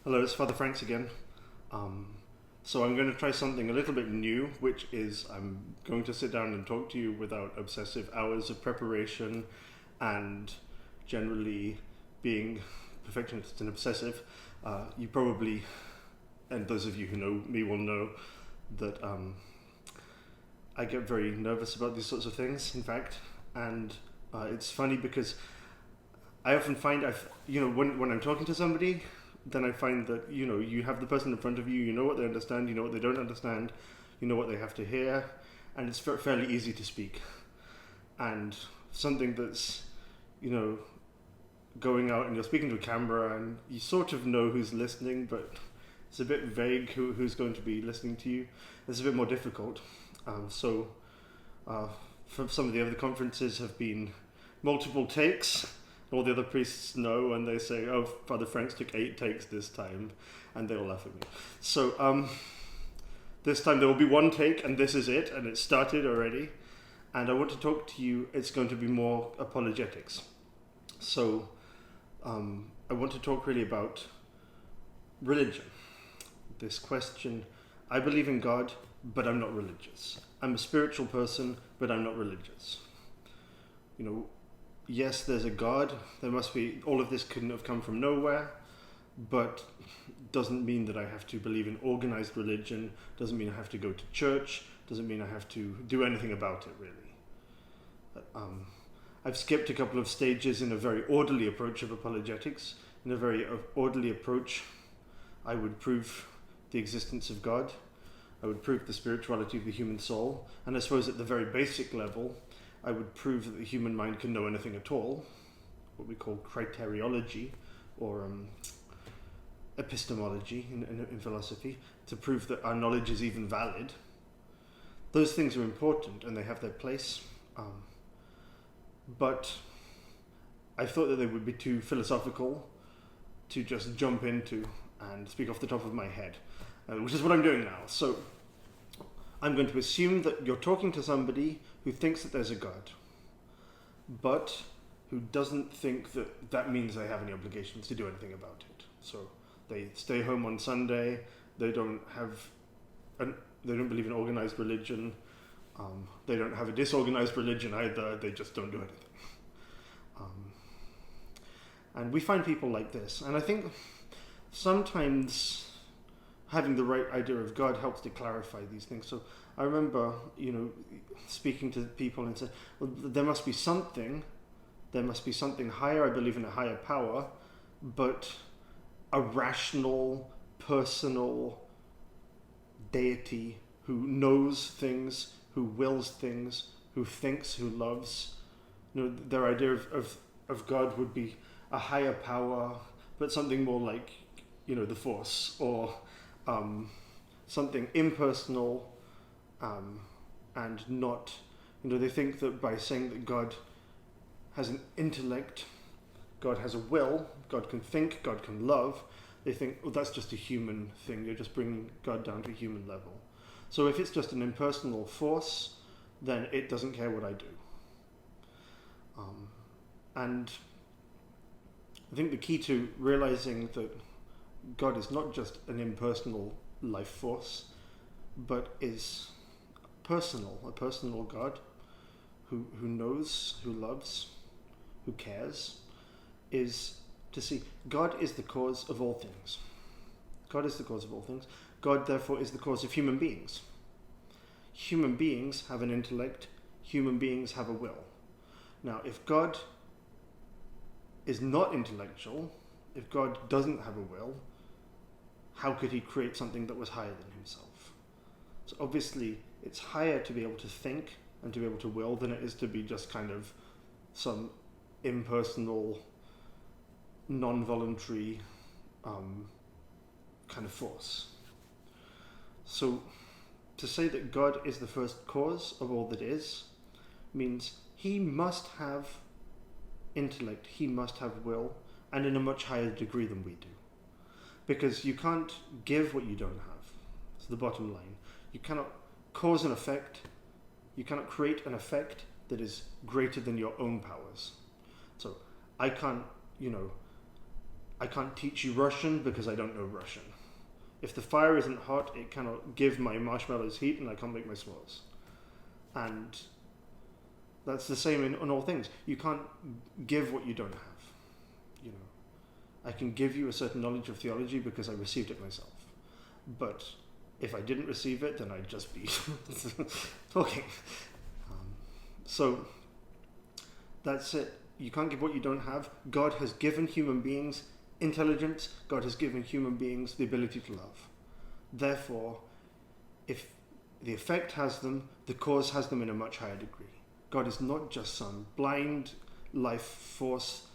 Hello, it's Father Franks again. So I'm going to try something a little bit new, which is I'm going to sit down and talk to you without obsessive hours of preparation and generally being perfectionist and obsessive. You probably, and those of you who know me will know that I get very nervous about these sorts of things, in fact, and it's funny because I often find when I'm talking to somebody, then I find that you have the person in front of you, you know what they understand, you know what they don't understand, you know what they have to hear, and it's fairly easy to speak. And something that's going out and you're speaking to a camera and you sort of know who's listening, but it's a bit vague who's going to be listening to you. It's a bit more difficult. So from some of the other conferences have been multiple takes. All the other priests know, and they say, "Oh, Father Franks took 8 takes this time," and they all laugh at me. So this time there will be 1 take, and this is it, and it started already. And I want to talk to you. It's going to be more apologetics. So I want to talk really about religion. This question: I believe in God, but I'm not religious. I'm a spiritual person, but I'm not religious. Yes, there's a God. There must be. All of this couldn't have come from nowhere, but doesn't mean that I have to believe in organized religion. Doesn't mean I have to go to church. Doesn't mean I have to do anything about it, really. I've skipped a couple of stages in a very orderly approach of apologetics. In a very orderly approach, I would prove the existence of God. I would prove the spirituality of the human soul. And I suppose at the very basic level, I would prove that the human mind can know anything at all, what we call criteriology or epistemology in philosophy, to prove that our knowledge is even valid. Those things are important and they have their place, but I thought that they would be too philosophical to just jump into and speak off the top of my head, which is what I'm doing now. So I'm going to assume that you're talking to somebody who thinks that there's a God, but who doesn't think that that means they have any obligations to do anything about it. So they stay home on Sunday. They don't believe in organized religion. They don't have a disorganized religion either. They just don't do anything. And we find people like this. And I think sometimes having the right idea of God helps to clarify these things. So I remember, speaking to people and saying, well, there must be something higher. I believe in a higher power, but a rational, personal deity who knows things, who wills things, who thinks, who loves. Their idea of God would be a higher power, but something more like, the Force, or something impersonal, and not, they think that by saying that God has an intellect, God has a will, God can think, God can love, they think, oh, that's just a human thing. You're just bringing God down to a human level. So if it's just an impersonal force, then it doesn't care what I do. And I think the key to realizing that God is not just an impersonal life force, but is a personal God who knows, who loves, who cares, is to see God is the cause of all things. God is the cause of all things. God, therefore, is the cause of human beings. Human beings have an intellect. Human beings have a will. Now, if God is not intellectual, if God doesn't have a will, how could he create something that was higher than himself? So obviously, it's higher to be able to think and to be able to will than it is to be just kind of some impersonal, non-voluntary kind of force. So to say that God is the first cause of all that is means he must have intellect, he must have will, and in a much higher degree than we do. Because you can't give what you don't have. It's the bottom line. You cannot cause an effect. You cannot create an effect that is greater than your own powers. So I can't, I can't teach you Russian because I don't know Russian. If the fire isn't hot, it cannot give my marshmallows heat, and I can't make my s'mores. And that's the same in all things. You can't give what you don't have. You know, I can give you a certain knowledge of theology because I received it myself. But if I didn't receive it, then I'd just be talking. So that's it. You can't give what you don't have. God has given human beings intelligence. God has given human beings the ability to love. Therefore, if the effect has them, the cause has them in a much higher degree. God is not just some blind life force,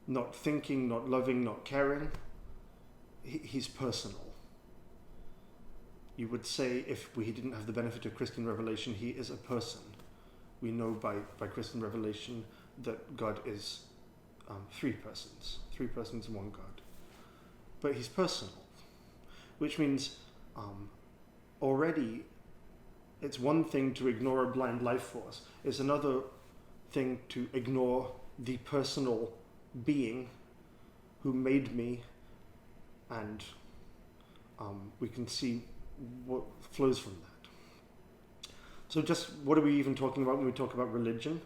not thinking, not loving, not caring. He's personal. You would say, if we didn't have the benefit of Christian revelation, he is a person. We know by Christian revelation that God is three persons in one God. But he's personal, which means already it's one thing to ignore a blind life force. It's another thing to ignore the personal being who made me, and we can see what flows from that. So just what are we even talking about when we talk about religion?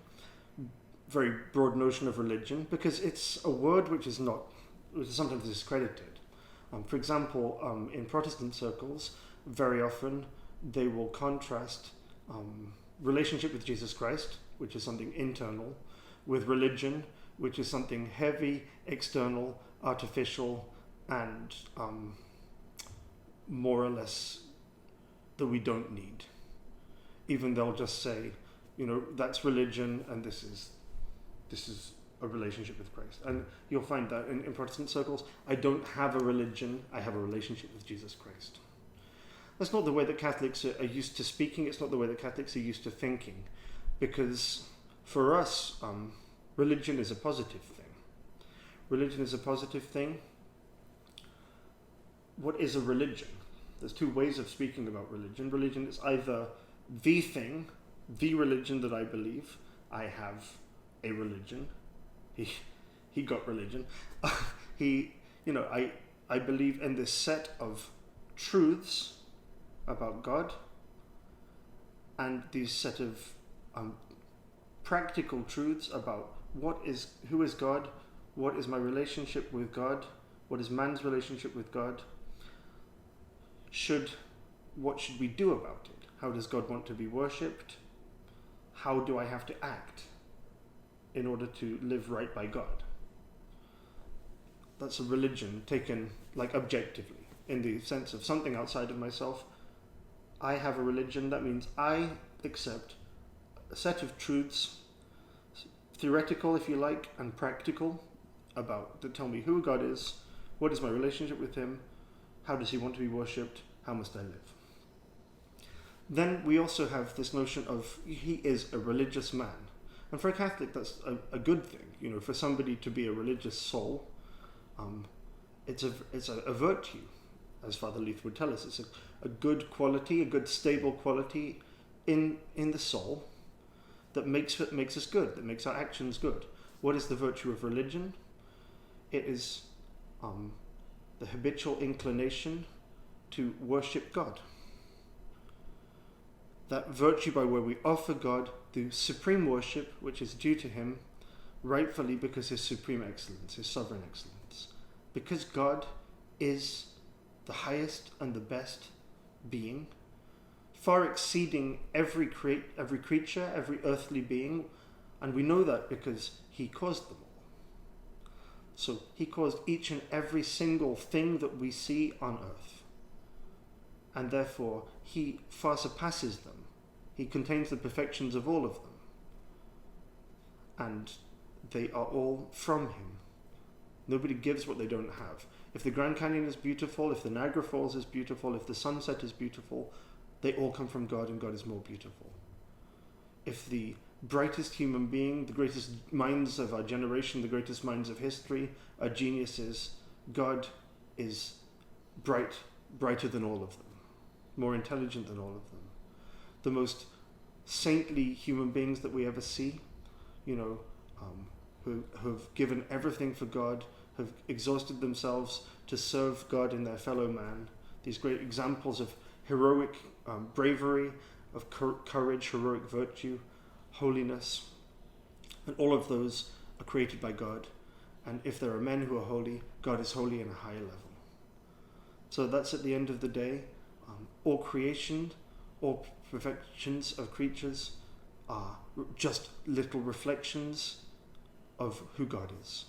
Very broad notion of religion, because it's a word which is sometimes discredited. For example, in Protestant circles, very often they will contrast relationship with Jesus Christ, which is something internal, with religion, which is something heavy, external, artificial, and more or less that we don't need. Even they'll just say, that's religion, and this is a relationship with Christ. And you'll find that in Protestant circles, I don't have a religion, I have a relationship with Jesus Christ. That's not the way that Catholics are used to speaking. It's not the way that Catholics are used to thinking. Because for us, religion is a positive thing. Religion is a positive thing. What is a religion? There's two ways of speaking about religion. Religion is either the thing, the religion that I believe. I have a religion. He got religion. I believe in this set of truths about God, and these set of practical truths about who is God, what is my relationship with God, what is man's relationship with God, what should we do about it? How does God want to be worshipped? How do I have to act in order to live right by God? That's a religion taken objectively, in the sense of something outside of myself. I have a religion. That means I accept a set of truths, theoretical if you like, and practical, that tell me who God is, what is my relationship with him, how does he want to be worshipped, how must I live. Then we also have this notion of he is a religious man. And for a Catholic, that's a good thing. For somebody to be a religious soul, it's a virtue, as Father Leith would tell us. It's a good quality, a good stable quality in the soul that makes us good, that makes our actions good. What is the virtue of religion? It is the habitual inclination to worship God. That virtue by where we offer God the supreme worship which is due to him, rightfully because his supreme excellence, his sovereign excellence. Because God is the highest and the best being, far exceeding every creature, every earthly being, and we know that because he caused them all. So he caused each and every single thing that we see on earth, and therefore he far surpasses them. He contains the perfections of all of them, and they are all from him. Nobody gives what they don't have. If the Grand Canyon is beautiful, if the Niagara Falls is beautiful, if the sunset is beautiful, they all come from God, and God is more beautiful. If the brightest human being, the greatest minds of our generation, the greatest minds of history are geniuses, God is brighter than all of them, more intelligent than all of them. The most saintly human beings that we ever see, who have given everything for God, have exhausted themselves to serve God and their fellow man. These great examples of heroic bravery, of courage, heroic virtue, holiness. And all of those are created by God. And if there are men who are holy, God is holy in a higher level. So that's at the end of the day. All creation, all perfections of creatures are just little reflections of who God is.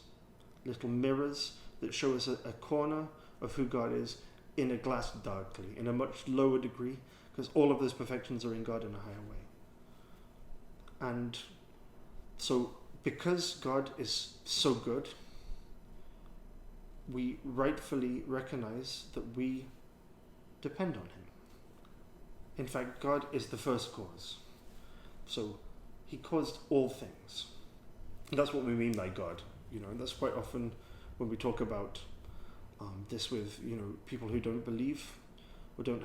Little mirrors that show us a corner of who God is in a glass darkly, in a much lower degree, because all of those perfections are in God in a higher way. And so, because God is so good, we rightfully recognize that we depend on him. In fact, God is the first cause. So he caused all things. And that's what we mean by God, and that's quite often when we talk about this with, people who don't believe or don't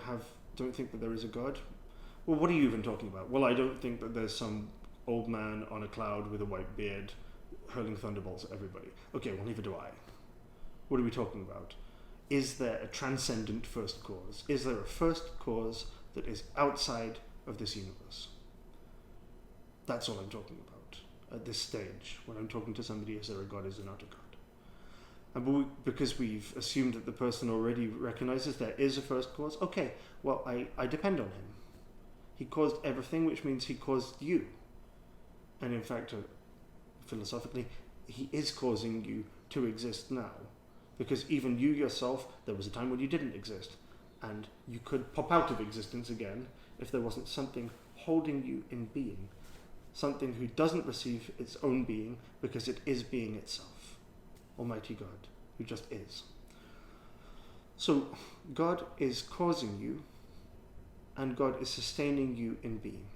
think that there is a God. Well, what are you even talking about? Well, I don't think that there's some old man on a cloud with a white beard hurling thunderbolts at everybody. Okay, well, neither do I. What are we talking about? Is there a transcendent first cause? Is there a first cause that is outside of this universe? That's all I'm talking about at this stage when I'm talking to somebody. Is there a God? Is there not a God? And because we've assumed that the person already recognizes there is a first cause, okay, well, I depend on him. He caused everything, which means he caused you. And in fact, philosophically, he is causing you to exist now. Because even you yourself, there was a time when you didn't exist. And you could pop out of existence again if there wasn't something holding you in being. Something who doesn't receive its own being because it is being itself. Almighty God, who just is. So God is causing you, and God is sustaining you in being.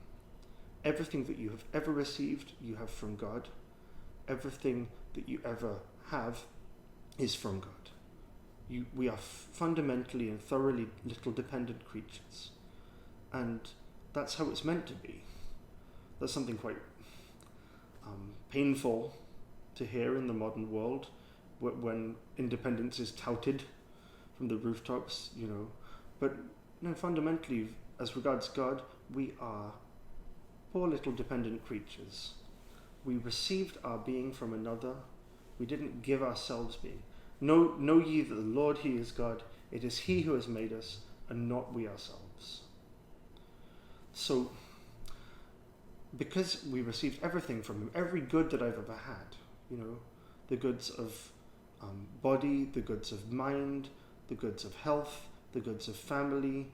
Everything that you have ever received, you have from God. Everything that you ever have is from God. We are fundamentally and thoroughly little dependent creatures. And that's how it's meant to be. That's something quite painful to hear in the modern world when independence is touted from the rooftops, But fundamentally, as regards God, we are poor little dependent creatures. We received our being from another. We didn't give ourselves being. Know ye that the Lord, he is God. It is he who has made us, and not we ourselves. So, because we received everything from him, every good that I've ever had, the goods of body, the goods of mind, the goods of health, the goods of family,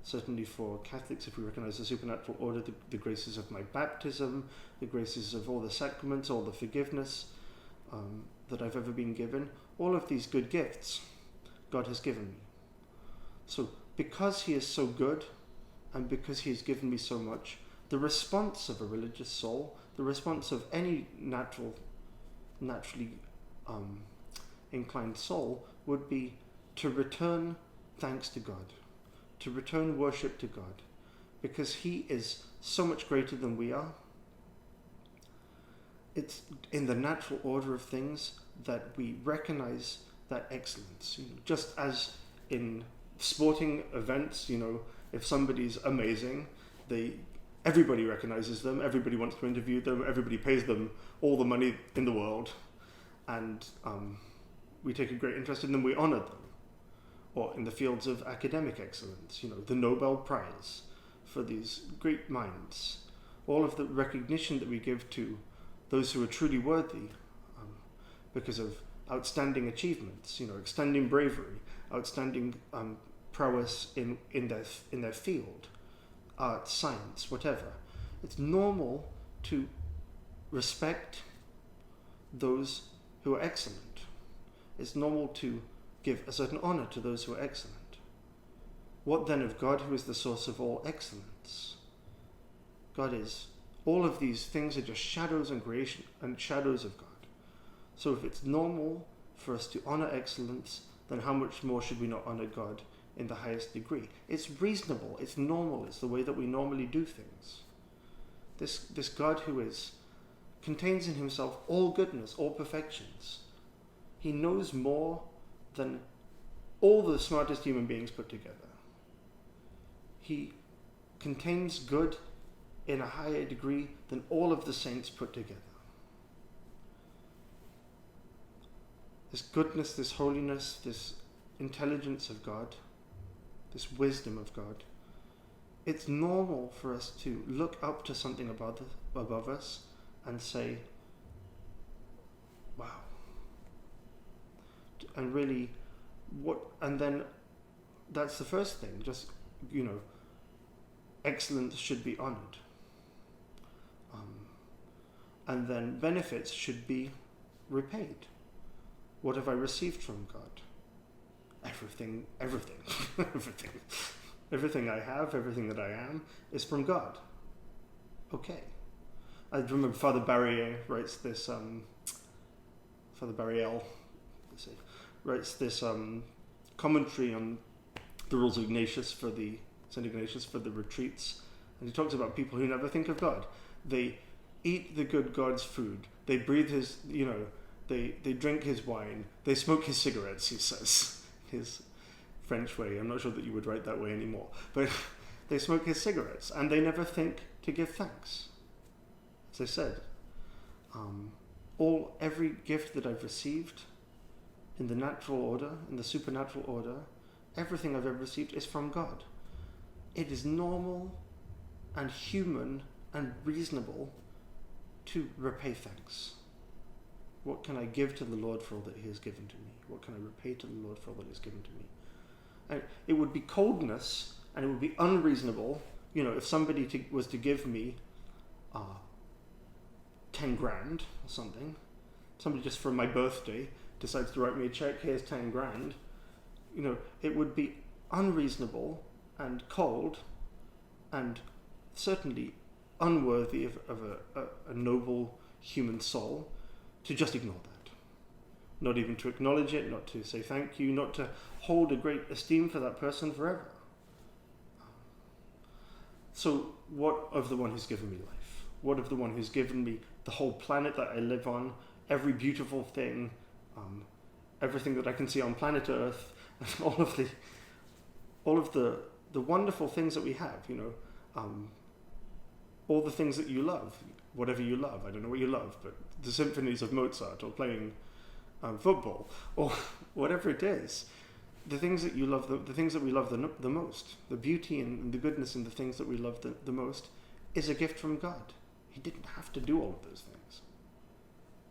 certainly for Catholics, if we recognize the supernatural order, the graces of my baptism, the graces of all the sacraments, all the forgiveness that I've ever been given, all of these good gifts God has given me. So because he is so good, and because he has given me so much, the response of a religious soul, the response of any naturally inclined soul would be to return thanks to God, to return worship to God, because he is so much greater than we are. It's in the natural order of things that we recognize that excellence. Just as in sporting events, if somebody's amazing, everybody recognizes them, everybody wants to interview them, everybody pays them all the money in the world, and we take a great interest in them, we honor them. Or in the fields of academic excellence, the Nobel Prize for these great minds. All of the recognition that we give to those who are truly worthy because of outstanding achievements, outstanding bravery, outstanding prowess in their field, art, science, whatever. It's normal to respect those who are excellent. It's normal to give a certain honor to those who are excellent. What then of God, who is the source of all excellence? God is. All of these things are just shadows and creation and shadows of God. So if it's normal for us to honor excellence, then how much more should we not honor God in the highest degree? It's reasonable, it's normal, it's the way that we normally do things. This God who contains in himself all goodness, all perfections. He knows more than all the smartest human beings put together. He contains good in a higher degree than all of the saints put together. This goodness, this holiness, this intelligence of God, this wisdom of God, it's normal for us to look up to something above us and say, wow. And really, and then that's the first thing, just, excellence should be honored. And then benefits should be repaid. What have I received from God? Everything. Everything I have, everything that I am, is from God. Okay. I remember Father Barrier writes this, Father Barriel, writes this commentary on the rules of Ignatius St. Ignatius for the retreats. And he talks about people who never think of God. They eat the good God's food. They breathe his, they drink his wine. They smoke his cigarettes, he says. His French way. I'm not sure that you would write that way anymore. But they smoke his cigarettes and they never think to give thanks. As I said, every gift that I've received in the natural order, in the supernatural order, everything I've ever received is from God. It is normal and human and reasonable to repay thanks. What can I give to the Lord for all that he has given to me? What can I repay to the Lord for all that he has given to me? And it would be coldness and it would be unreasonable, if somebody was to give me 10 grand or something, somebody just for my birthday decides to write me a check, here's 10 grand, it would be unreasonable and cold and certainly unworthy of a noble human soul to just ignore that. Not even to acknowledge it, not to say thank you, not to hold a great esteem for that person forever. So what of the one who's given me life? What of the one who's given me the whole planet that I live on, every beautiful thing, everything that I can see on planet Earth, and all of the wonderful things that we have, all the things that you love, whatever you love. I don't know what you love, but the symphonies of Mozart or playing football or whatever it is, the things that you love, the things that we love the most, the beauty and the goodness in the things that we love the most is a gift from God. He didn't have to do all of those things.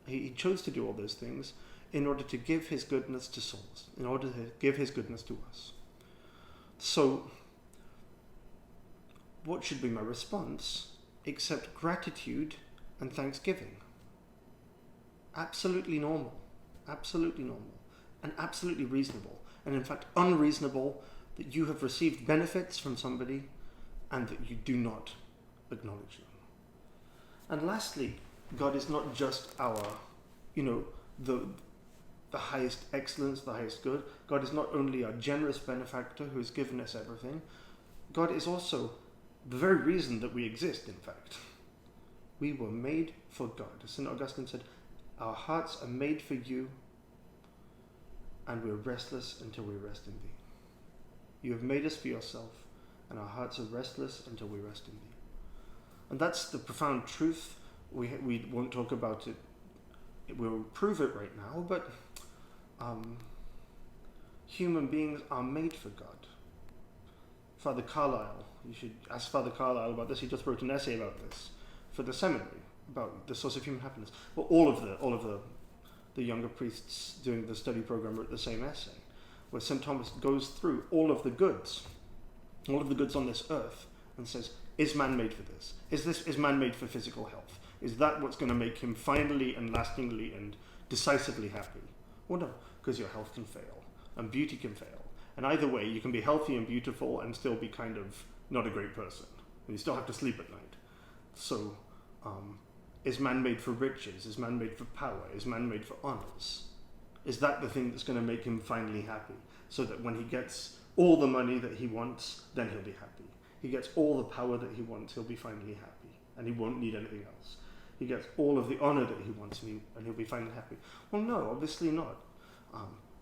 He chose to do all those things in order to give his goodness to souls, in order to give his goodness to us. So, what should be my response except gratitude and thanksgiving? Absolutely normal, and absolutely reasonable, and in fact unreasonable that you have received benefits from somebody and that you do not acknowledge them. And lastly, God is not just our, the highest excellence, the highest good. God is not only our generous benefactor who has given us everything. God is also the very reason that we exist, in fact. We were made for God. As St. Augustine said, our hearts are made for you, and we're restless until we rest in thee. You have made us for yourself, and our hearts are restless until we rest in thee. And that's the profound truth. We won't talk about it. We'll prove it right now, but human beings are made for God. Father Carlyle, you should ask Father Carlyle about this. He just wrote an essay about this for the seminary, about the source of human happiness. Well, all of the younger priests doing the study program wrote the same essay, where St. Thomas goes through all of the goods on this earth, and says, is man made for this? Is man made for physical health? Is that what's going to make him finally and lastingly and decisively happy? Well, no, because your health can fail, and beauty can fail. And either way, you can be healthy and beautiful and still be kind of not a great person. And you still have to sleep at night. So, is man made for riches? Is man made for power? Is man made for honors? Is that the thing that's going to make him finally happy? So that when he gets all the money that he wants, then he'll be happy. He gets all the power that he wants, he'll be finally happy. And he won't need anything else. He gets all of the honor that he wants, and he'll be finally happy. Well, no, obviously not.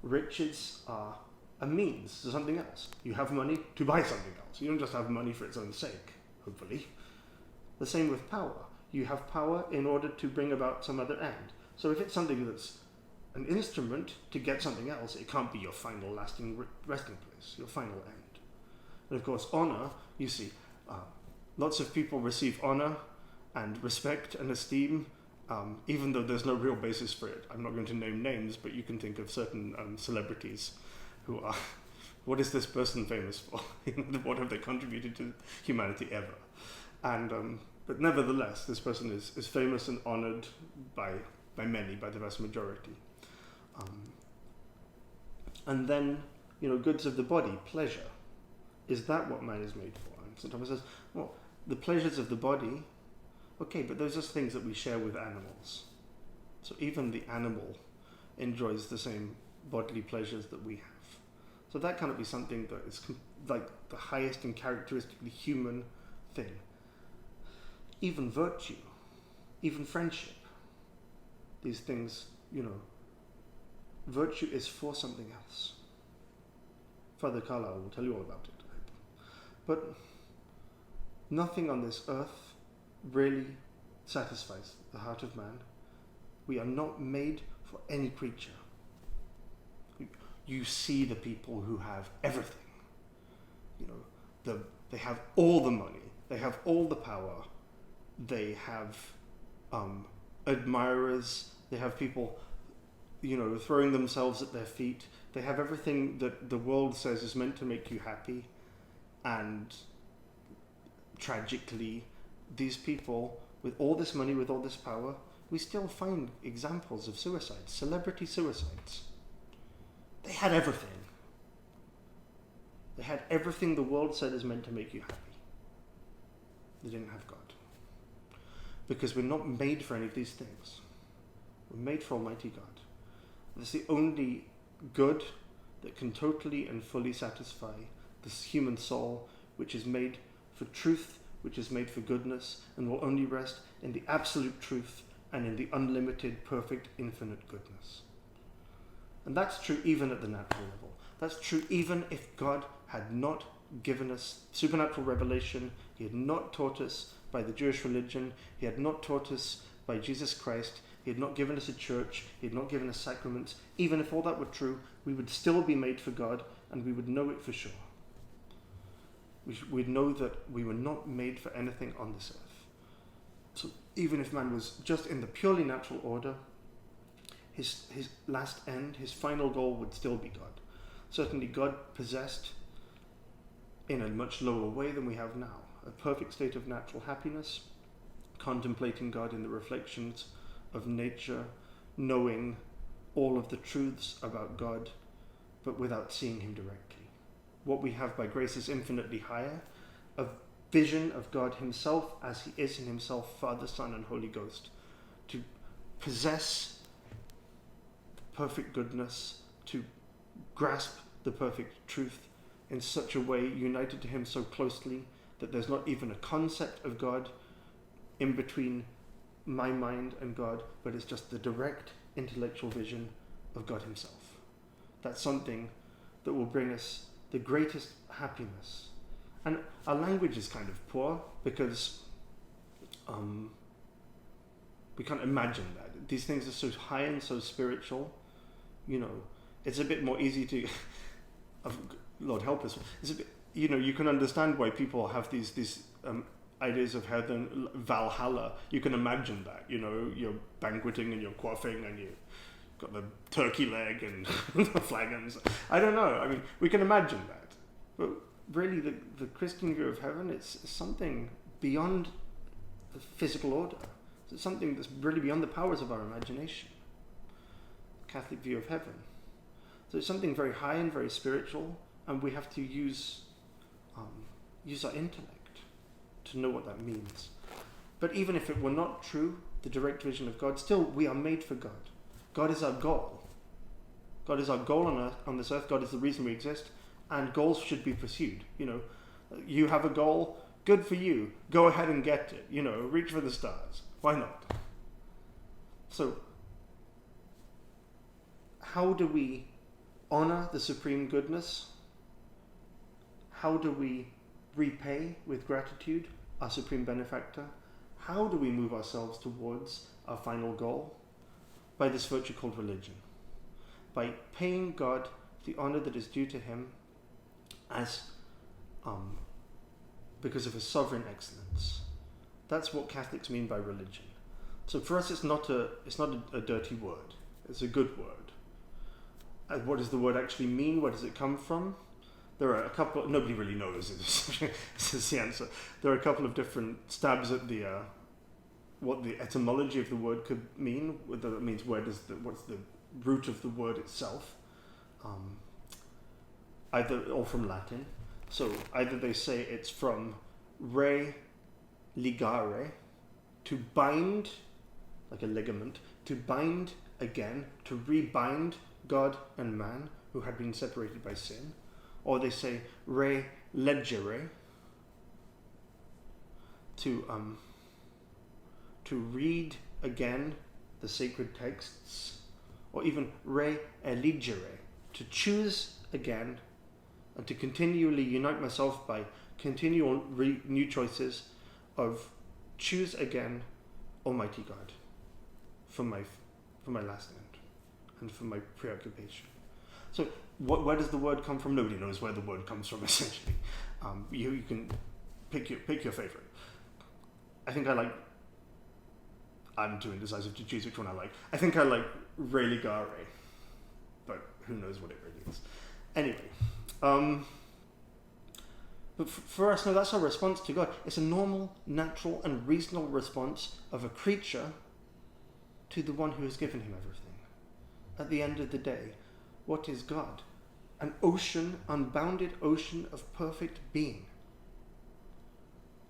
Riches are a means to something else. You have money to buy something else. You don't just have money for its own sake, hopefully. The same with power. You have power in order to bring about some other end. So if it's something that's an instrument to get something else, it can't be your final lasting resting place, your final end. And of course, honor, you see, lots of people receive honor and respect and esteem, even though there's no real basis for it. I'm not going to name names, but you can think of certain celebrities who are, what is this person famous for? What have they contributed to humanity ever? And but nevertheless, this person is famous and honored by many, by the vast majority. And then, goods of the body, pleasure. Is that what man is made for? And St. Thomas says, well, the pleasures of the body, okay, but those are things that we share with animals. So even the animal enjoys the same bodily pleasures that we have. So that cannot be something that is like the highest and characteristically human thing. Even virtue, even friendship, these things, virtue is for something else. Father Carlyle will tell you all about it, I hope. But nothing on this earth really satisfies the heart of man. We are not made for any creature. You see the people who have everything. They have all the money, they have all the power, they have admirers, they have people, throwing themselves at their feet. They have everything that the world says is meant to make you happy. And tragically, these people, with all this money, with all this power, we still find examples of suicides, celebrity suicides. They had everything. They had everything the world said is meant to make you happy. They didn't have God. Because we're not made for any of these things. We're made for Almighty God. That's the only good that can totally and fully satisfy this human soul, which is made for truth, which is made for goodness, and will only rest in the absolute truth and in the unlimited, perfect, infinite goodness. And that's true even at the natural level. That's true even if God had not given us supernatural revelation, he had not taught us by the Jewish religion, he had not taught us by Jesus Christ, he had not given us a church, he had not given us sacraments. Even if all that were true, we would still be made for God, and we would know it for sure. We'd know that we were not made for anything on this earth. So even if man was just in the purely natural order, his last end, his final goal would still be God. Certainly God possessed, in a much lower way than we have now, a perfect state of natural happiness, contemplating God in the reflections of nature, knowing all of the truths about God, but without seeing him directly. What we have by grace is infinitely higher, a vision of God himself as he is in himself, Father, Son, and Holy Ghost, to possess perfect goodness, to grasp the perfect truth in such a way, united to him so closely, that there's not even a concept of God in between my mind and God, but it's just the direct intellectual vision of God himself. That's something that will bring us the greatest happiness. And our language is kind of poor because we can't imagine that. These things are so high and so spiritual. It's a bit more easy to Lord help us. It's a bit, you can understand why people have these ideas of heaven, Valhalla. You can imagine that, you're banqueting and you're quaffing and you've got the turkey leg and the flagons. I don't know. I mean, we can imagine that. But really, the Christian view of heaven, it's something beyond the physical order. It's something that's really beyond the powers of our imagination. The Catholic view of heaven. So it's something very high and very spiritual, and we have to use our intellect to know what that means. But even if it were not true, the direct vision of God, still we are made for God. God is our goal. God is our goal on this earth. God is the reason we exist, and goals should be pursued. You have a goal, good for you. Go ahead and get it. Reach for the stars. Why not? So, how do we honor the supreme goodness? How do we repay with gratitude our supreme benefactor? How do we move ourselves towards our final goal? By this virtue called religion. By paying God the honor that is due to him as because of his sovereign excellence. That's what Catholics mean by religion. So for us, it's not a dirty word. It's a good word. And what does the word actually mean? Where does it come from? There are a couple. Nobody really knows. This is the answer. There are a couple of different stabs at the what the etymology of the word could mean. Whether it means what's the root of the word itself, either or from Latin. So either they say it's from re ligare, to bind, like a ligament, to bind again, to rebind God and man who had been separated by sin, or they say re leggere, to read again the sacred texts, or even re eligere, to choose again and to continually unite myself by continual new choices of choose again Almighty God for my last end and for my preoccupation. So where does the word come from? Nobody knows where the word comes from, essentially. You can pick your favorite. I'm too indecisive to choose which one I like. I think I like religare, but who knows what it really is. Anyway, but for us, no, that's our response to God. It's a normal, natural, and reasonable response of a creature to the one who has given him everything. At the end of the day, what is God? An ocean, unbounded ocean of perfect being.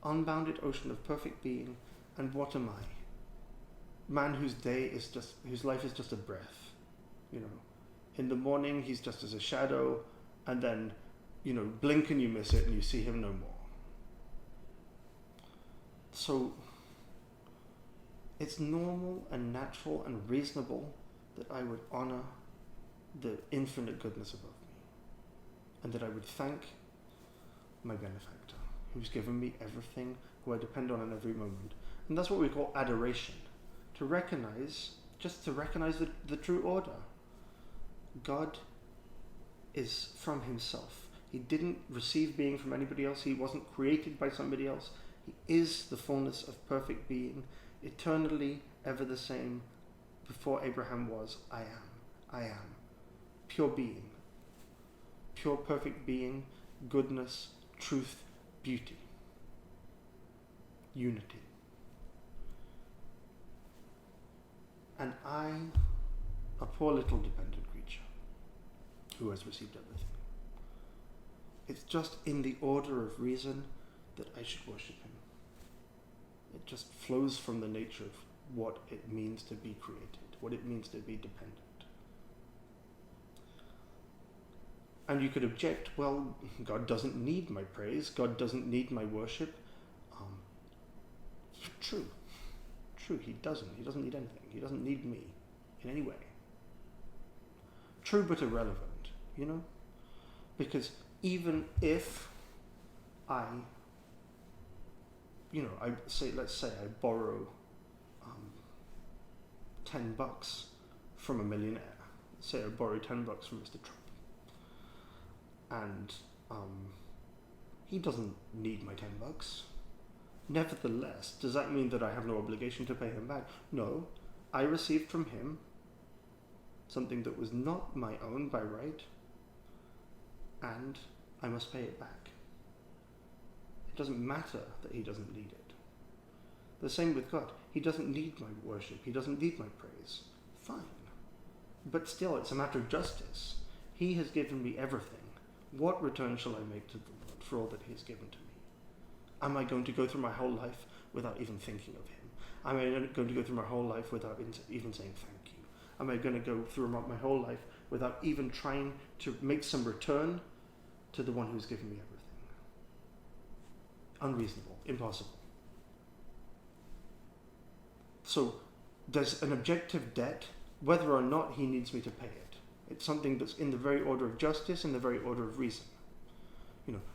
Unbounded ocean of perfect being, and what am I? Man whose life is just a breath. In the morning he's just as a shadow, and then, blink and you miss it and you see him no more. So it's normal and natural and reasonable that I would honor the infinite goodness above me, and that I would thank my benefactor, who's given me everything, who I depend on in every moment. And that's what we call adoration. To recognize the true order. God is from himself. He didn't receive being from anybody else. He wasn't created by somebody else. He is the fullness of perfect being, eternally ever the same. Before Abraham was, I am. Pure being. Pure perfect being, goodness, truth, beauty. Unity. And I, a poor little dependent creature, who has received everything. It's just in the order of reason that I should worship him. It just flows from the nature of what it means to be created, what it means to be dependent. And you could object, well, God doesn't need my praise, God doesn't need my worship. True, he doesn't. He doesn't need anything. He doesn't need me in any way. True but irrelevant, because even if let's say I borrow $10 from a millionaire. Say I borrow $10 from Mr. Trump, and he doesn't need my $10. Nevertheless, does that mean that I have no obligation to pay him back? No, I received from him something that was not my own by right, and I must pay it back. It doesn't matter that he doesn't need it. The same with God. He doesn't need my worship. He doesn't need my praise. Fine. But still, it's a matter of justice. He has given me everything. What return shall I make to the Lord for all that he has given to me? Am I going to go through my whole life without even thinking of him? Am I going to go through my whole life without even saying thank you? Am I going to go through my whole life without even trying to make some return to the one who's given me everything? Unreasonable, impossible. So there's an objective debt, whether or not he needs me to pay it. It's something that's in the very order of justice, in the very order of reason.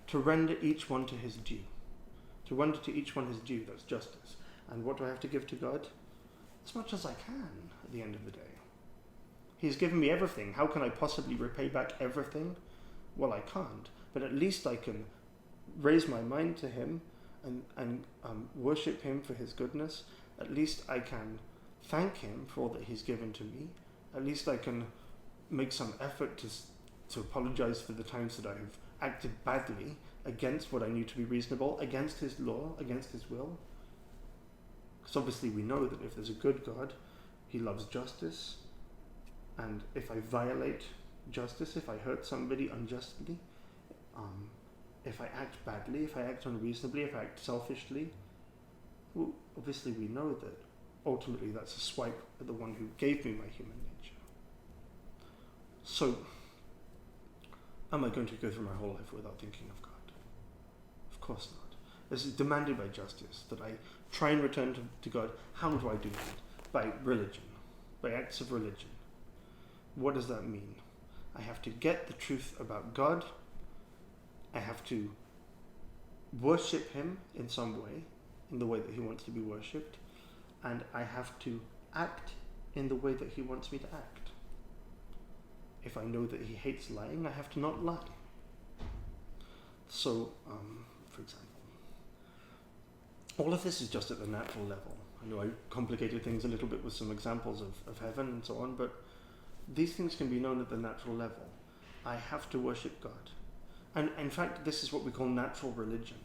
To render each one to his due. To render to each one his due, that's justice. And what do I have to give to God? As much as I can at the end of the day. He's given me everything. How can I possibly repay back everything? Well, I can't. But at least I can raise my mind to him and worship him for his goodness. At least I can thank him for all that he's given to me. At least I can make some effort to apologize for the times that I have acted badly against what I knew to be reasonable, against his law, against his will. Because obviously we know that if there's a good God, he loves justice. And if I violate justice, if I hurt somebody unjustly, if I act badly, if I act unreasonably, if I act selfishly, well, obviously we know that ultimately that's a swipe at the one who gave me my human nature. So, am I going to go through my whole life without thinking of God? Of course not. This is demanded by justice, that I try and return to God. How do I do that? By religion, by acts of religion. What does that mean? I have to get the truth about God. I have to worship him in some way, in the way that he wants to be worshipped. And I have to act in the way that he wants me to act. If I know that he hates lying, I have to not lie. So, for example, all of this is just at the natural level. I know I complicated things a little bit with some examples of heaven and so on, but these things can be known at the natural level. I have to worship God. And in fact, this is what we call natural religion.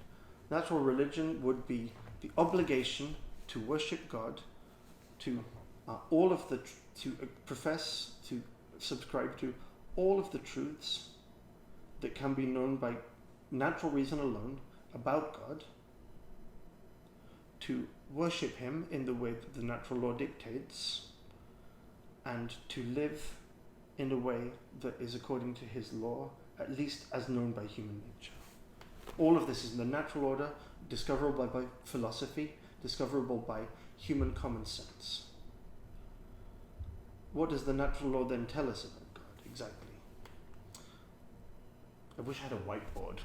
Natural religion would be the obligation to worship God, to profess, to subscribe to all of the truths that can be known by natural reason alone about God, to worship him in the way that the natural law dictates, and to live in a way that is according to his law, at least as known by human nature. All of this is in the natural order, discoverable by philosophy, discoverable by human common sense. What does the natural law then tell us about God, exactly? I wish I had a whiteboard.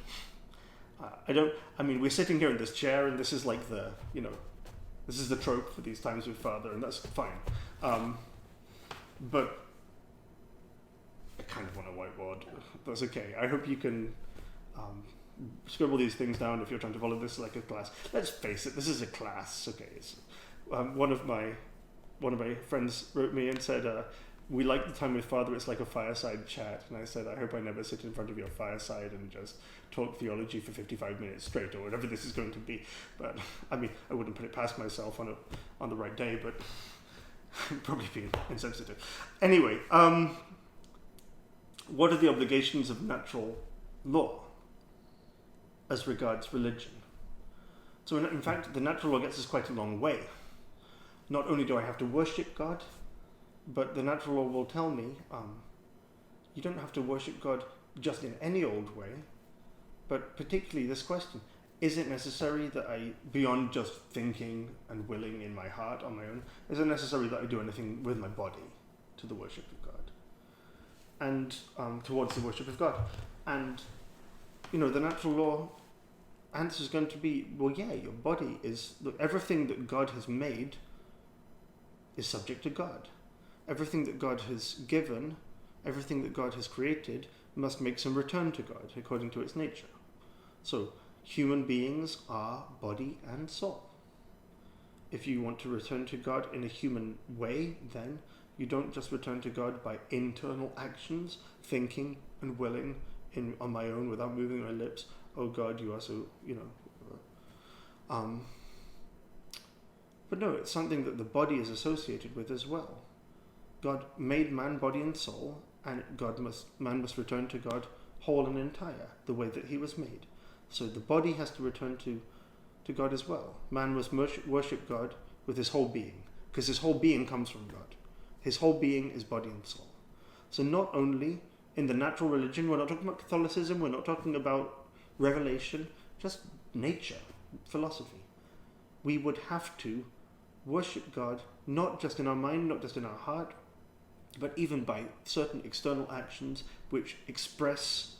We're sitting here in this chair, and this is like this is the trope for these times with Father, and that's fine. But I kind of want a whiteboard. That's okay. I hope you can scribble these things down if you're trying to follow this like a class. Let's face it, this is a class. Okay. One of my friends wrote me and said, we like the time with Father, it's like a fireside chat. And I said, I hope I never sit in front of your fireside and just talk theology for 55 minutes straight, or whatever this is going to be. But I wouldn't put it past myself on the right day, but probably being insensitive. Anyway, what are the obligations of natural law as regards religion? So in fact, the natural law gets us quite a long way. Not only do I have to worship God, but the natural law will tell me you don't have to worship God just in any old way, but particularly this question: is it necessary that I, beyond just thinking and willing in my heart on my own, is it necessary that I do anything with my body to the worship of God and towards the worship of God? And the natural law answer is going to be, well, yeah, your body is, look, everything that God has made is subject to God. Everything that God has given, everything that God has created, must make some return to God according to its nature. So human beings are body and soul. If you want to return to God in a human way, then you don't just return to God by internal actions, thinking and willing on my own without moving my lips. Oh God, you are so, But no, it's something that the body is associated with as well. God made man body and soul, and man must return to God whole and entire, the way that he was made. So the body has to return to God as well. Man must worship God with his whole being, because his whole being comes from God. His whole being is body and soul. So not only in the natural religion, we're not talking about Catholicism, we're not talking about revelation, just nature, philosophy. We would have to worship God not just in our mind, not just in our heart, but even by certain external actions which express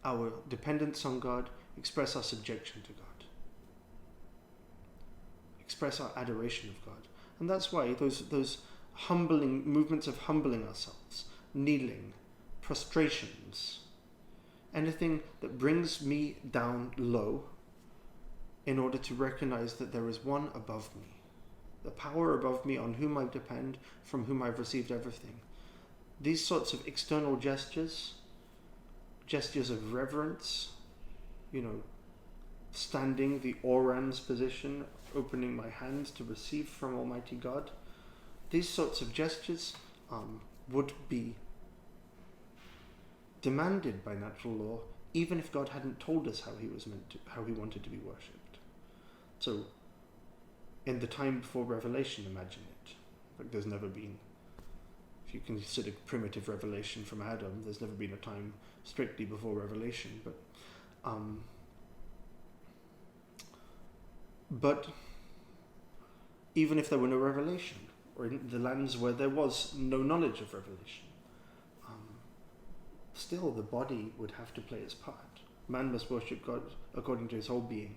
our dependence on God, express our subjection to God, express our adoration of God. And that's why those humbling movements of humbling ourselves, kneeling, prostrations, anything that brings me down low in order to recognize that there is one above me, the power above me on whom I depend, from whom I've received everything. These sorts of external gestures of reverence, standing, the orans position, opening my hands to receive from Almighty God, these sorts of gestures would be demanded by natural law, even if God hadn't told us how he wanted to be worshipped. So, in the time before Revelation, imagine it. Like there's never been, if you consider primitive revelation from Adam, there's never been a time strictly before Revelation. But even if there were no revelation, or in the lands where there was no knowledge of revelation, still the body would have to play its part. Man must worship God according to his whole being.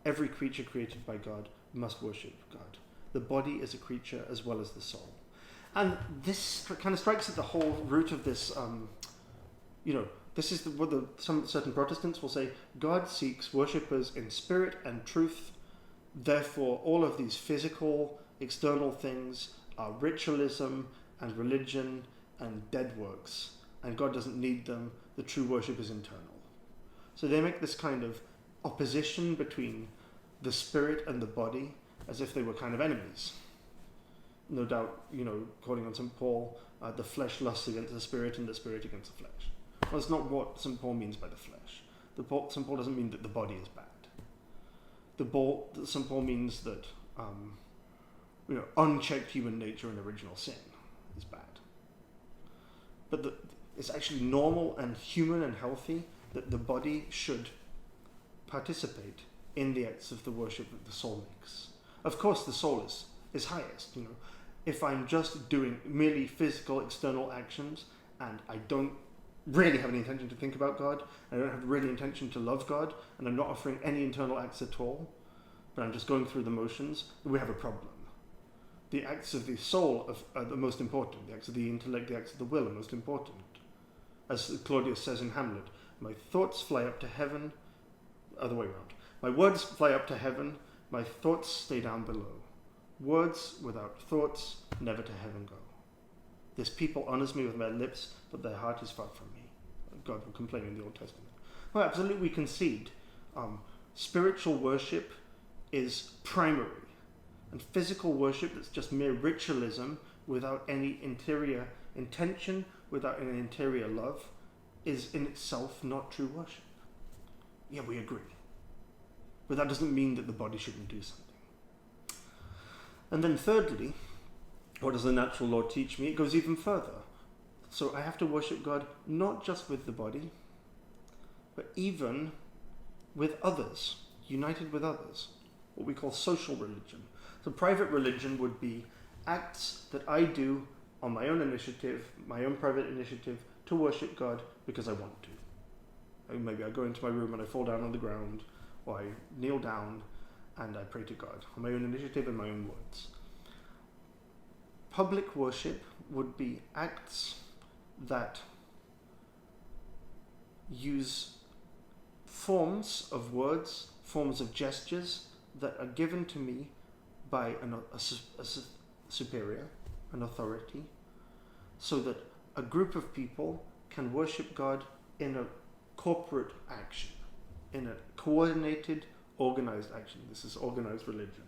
Every creature created by God must worship God. The body is a creature as well as the soul. And this kind of strikes at the whole root of this, this is what some certain Protestants will say, God seeks worshippers in spirit and truth. Therefore, all of these physical, external things are ritualism and religion and dead works. And God doesn't need them. The true worship is internal. So they make this kind of opposition between the spirit and the body as if they were kind of enemies. No doubt, quoting on St. Paul, the flesh lusts against the spirit and the spirit against the flesh. Well, that's not what St. Paul means by the flesh. St. Paul doesn't mean that the body is bad. St. Paul means that unchecked human nature and original sin is bad. But it's actually normal and human and healthy that the body should participate in the acts of the worship that the soul makes. Of course, the soul is highest. If I'm just doing merely physical external actions and I don't really have any intention to think about God, I don't have really intention to love God, and I'm not offering any internal acts at all, but I'm just going through the motions, we have a problem. The acts of the soul are the most important. The acts of the intellect, the acts of the will are most important. As Claudius says in Hamlet, my thoughts fly up to heaven, other way around. My words fly up to heaven, my thoughts stay down below. Words without thoughts never to heaven go. This people honors me with their lips, but their heart is far from me. God will complain in the Old Testament. Well, absolutely we concede. Spiritual worship is primary. And physical worship that's just mere ritualism without any interior intention, without any interior love, is in itself not true worship. Yeah, we agree. But that doesn't mean that the body shouldn't do something. And then thirdly, what does the natural law teach me? It goes even further. So I have to worship God not just with the body, but even with others, united with others, what we call social religion. So private religion would be acts that I do on my own initiative, my own private initiative, to worship God because I want to. Maybe I go into my room and I fall down on the ground, or I kneel down and I pray to God on my own initiative and my own words. Public worship would be acts that use forms of words, forms of gestures that are given to me by a superior, an authority, so that a group of people can worship God in a corporate action, in a coordinated, organized action. This is organized religion.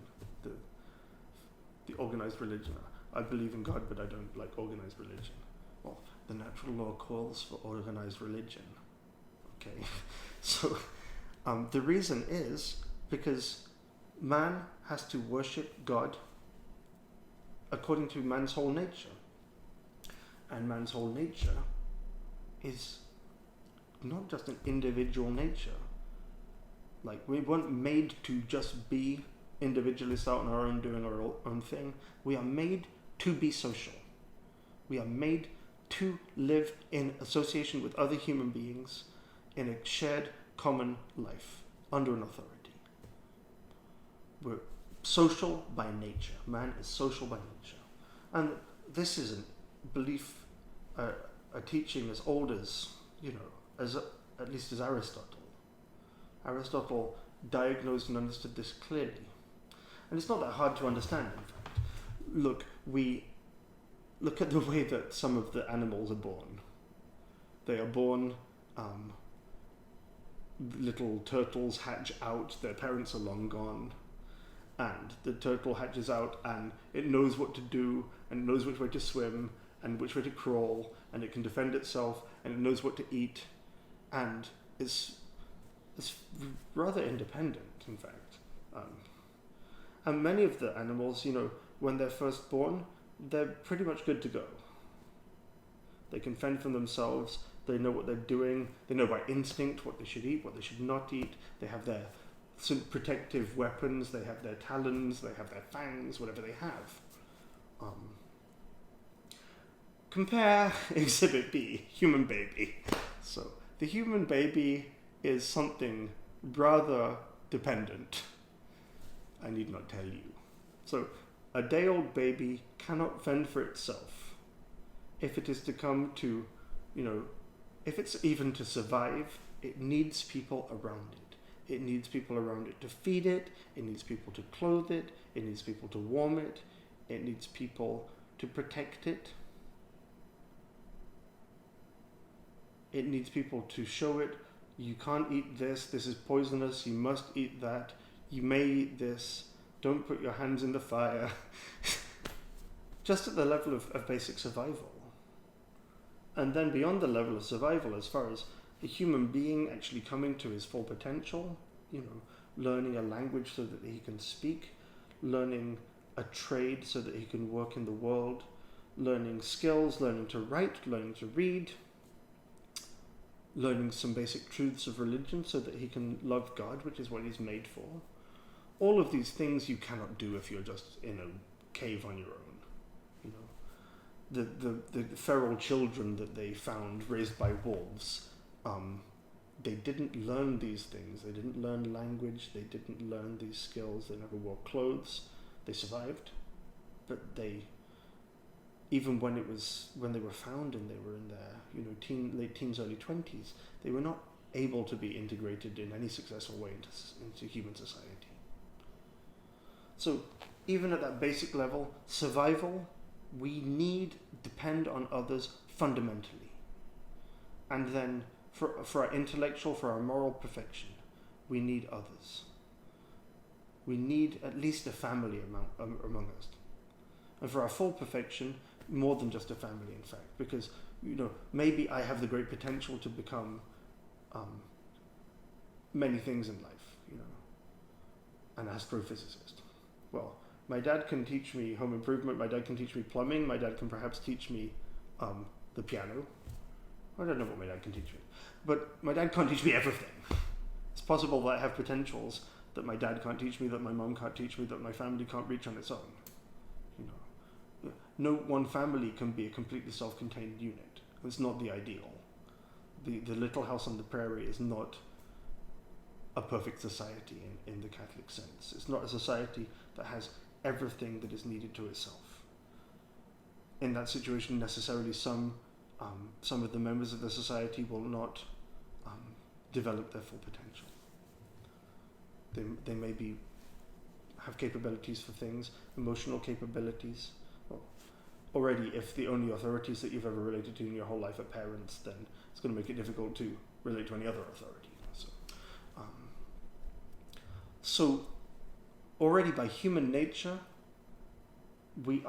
The organized religion. I believe in God, but I don't like organized religion. Well, the natural law calls for organized religion. Okay, so the reason is because man has to worship God according to man's whole nature. And man's whole nature is not just an individual nature. Like, we weren't made to just be individualists out on our own doing our own thing. We are made to be social. We are made to live in association with other human beings in a shared common life under an authority. We're social by nature. Man is social by nature. And this is a belief, a teaching as old as, at least as Aristotle. Aristotle diagnosed and understood this clearly. And it's not that hard to understand, in fact. Look at the way that some of the animals are born. They are born, little turtles hatch out, their parents are long gone, and the turtle hatches out and it knows what to do, and it knows which way to swim, and which way to crawl, and it can defend itself, and it knows what to eat, and it's rather independent, in fact. And many of the animals, when they're first born, they're pretty much good to go. They can fend for themselves, they know what they're doing, they know by instinct what they should eat, what they should not eat, they have their protective weapons, they have their talons, they have their fangs, whatever they have. Compare Exhibit B, human baby. So, the human baby is something rather dependent. I need not tell you. So, a day-old baby cannot fend for itself. If it is to come to, if it's even to survive, it needs people around it. It needs people around it to feed it, it needs people to clothe it, it needs people to warm it, it needs people to protect it. It needs people to show it, you can't eat this is poisonous, you must eat that, you may eat this, don't put your hands in the fire. Just at the level of basic survival. And then beyond the level of survival, as far as a human being actually coming to his full potential, learning a language so that he can speak, learning a trade so that he can work in the world, learning skills, learning to write, learning to read, learning some basic truths of religion so that he can love God, which is what he's made for. All of these things you cannot do if you're just in a cave on your own. The feral children that they found raised by wolves, they didn't learn these things. They didn't learn language. They didn't learn these skills. They never wore clothes. They survived, but even when they were found and they were in their late teens, early 20s, they were not able to be integrated in any successful way into human society. So even at that basic level, survival, we depend on others fundamentally. And then for our intellectual, for our moral perfection, we need others. We need at least a family among us. And for our full perfection, more than just a family, in fact, because maybe I have the great potential to become many things in life, an astrophysicist. Well, my dad can teach me home improvement, my dad can teach me plumbing, my dad can perhaps teach me the piano. I don't know what my dad can teach me, but my dad can't teach me everything. It's possible that I have potentials that my dad can't teach me, that my mum can't teach me, that my family can't reach on its own. No one family can be a completely self-contained unit. It's not the ideal. The little house on the prairie is not a perfect society in the Catholic sense. It's not a society that has everything that is needed to itself. In that situation, necessarily some of the members of the society will not develop their full potential. They may have capabilities for things, emotional capabilities. Well, already, if the only authorities that you've ever related to in your whole life are parents, then it's going to make it difficult to relate to any other authority. So already by human nature, we're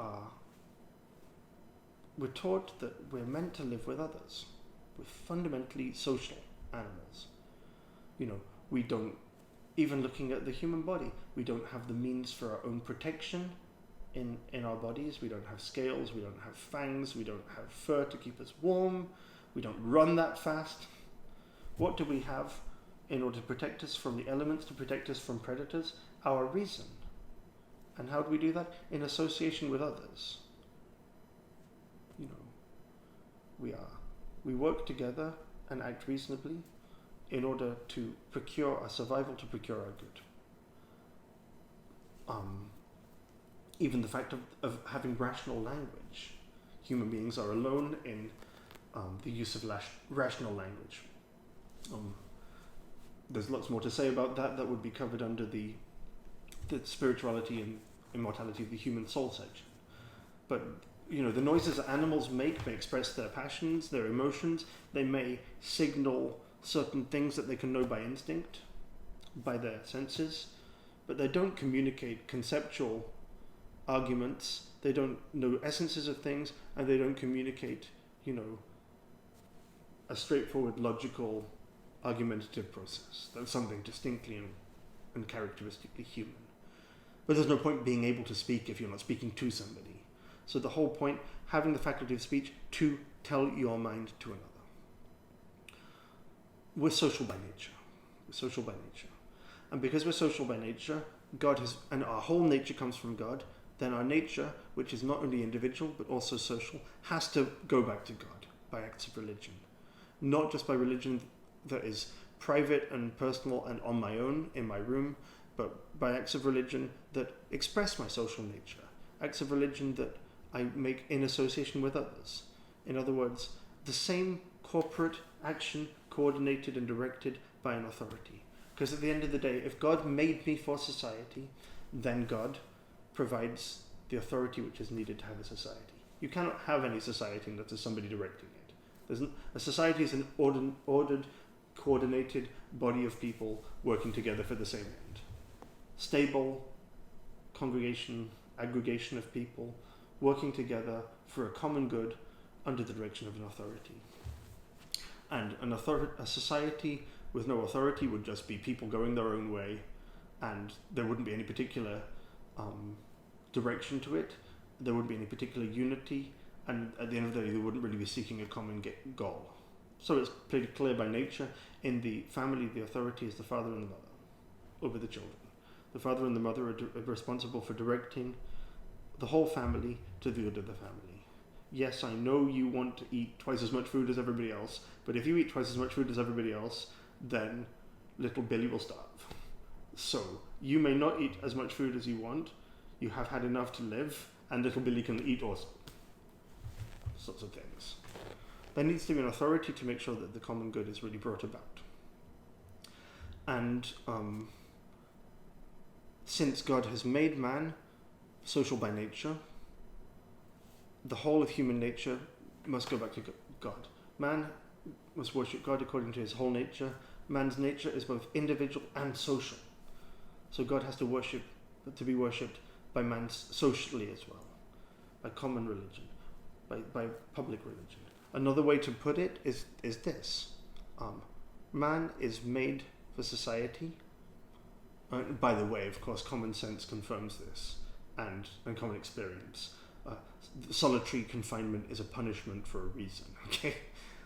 taught that we're meant to live with others. We're fundamentally social animals. We don't, even looking at the human body, we don't have the means for our own protection in our bodies. We don't have scales, we don't have fangs, we don't have fur to keep us warm, we don't run that fast. What do we have in order to protect us from the elements, to protect us from predators? Our reason. And how do we do that? In association with others. We work together and act reasonably in order to procure our survival, to procure our good. Even the fact of having rational language. Human beings are alone in the use of rational language. There's lots more to say about that. That would be covered under the spirituality and immortality of the human soul section. But the noises that animals make may express their passions, their emotions. They may signal certain things that they can know by instinct, by their senses, but they don't communicate conceptual arguments. They don't know essences of things, and they don't communicate, a straightforward, logical, argumentative process. That's something distinctly and characteristically human. But there's no point being able to speak if you're not speaking to somebody. So the whole point, having the faculty of speech to tell your mind to another. We're social by nature. And because we're social by nature, and our whole nature comes from God, then our nature, which is not only individual but also social, has to go back to God by acts of religion. Not just by religion that is private and personal and on my own in my room, but by acts of religion that express my social nature. Acts of religion that I make in association with others. In other words, the same corporate action coordinated and directed by an authority. Because at the end of the day, if God made me for society, then God provides the authority which is needed to have a society. You cannot have any society unless there's somebody directing it. A society is an ordered, coordinated body of people working together for the same end. Stable aggregation of people working together for a common good under the direction of an authority. And a society with no authority would just be people going their own way, and there wouldn't be any particular direction to it. There wouldn't be any particular unity, and at the end of the day, they wouldn't really be seeking a common goal. So it's pretty clear by nature, in the family, the authority is the father and the mother over the children. The father and the mother are responsible for directing the whole family to the good of the family. Yes, I know you want to eat twice as much food as everybody else, but if you eat twice as much food as everybody else, then little Billy will starve. So you may not eat as much food as you want, you have had enough to live, and little Billy can eat also. Sorts of things. There needs to be an authority to make sure that the common good is really brought about. And since God has made man social by nature, the whole of human nature must go back to God. Man must worship God according to his whole nature. Man's nature is both individual and social. So God has to be worshipped by man socially as well, by common religion, by public religion. Another way to put it is this. Man is made for society. By the way, of course, common sense confirms this, and common experience. Solitary confinement is a punishment for a reason, okay?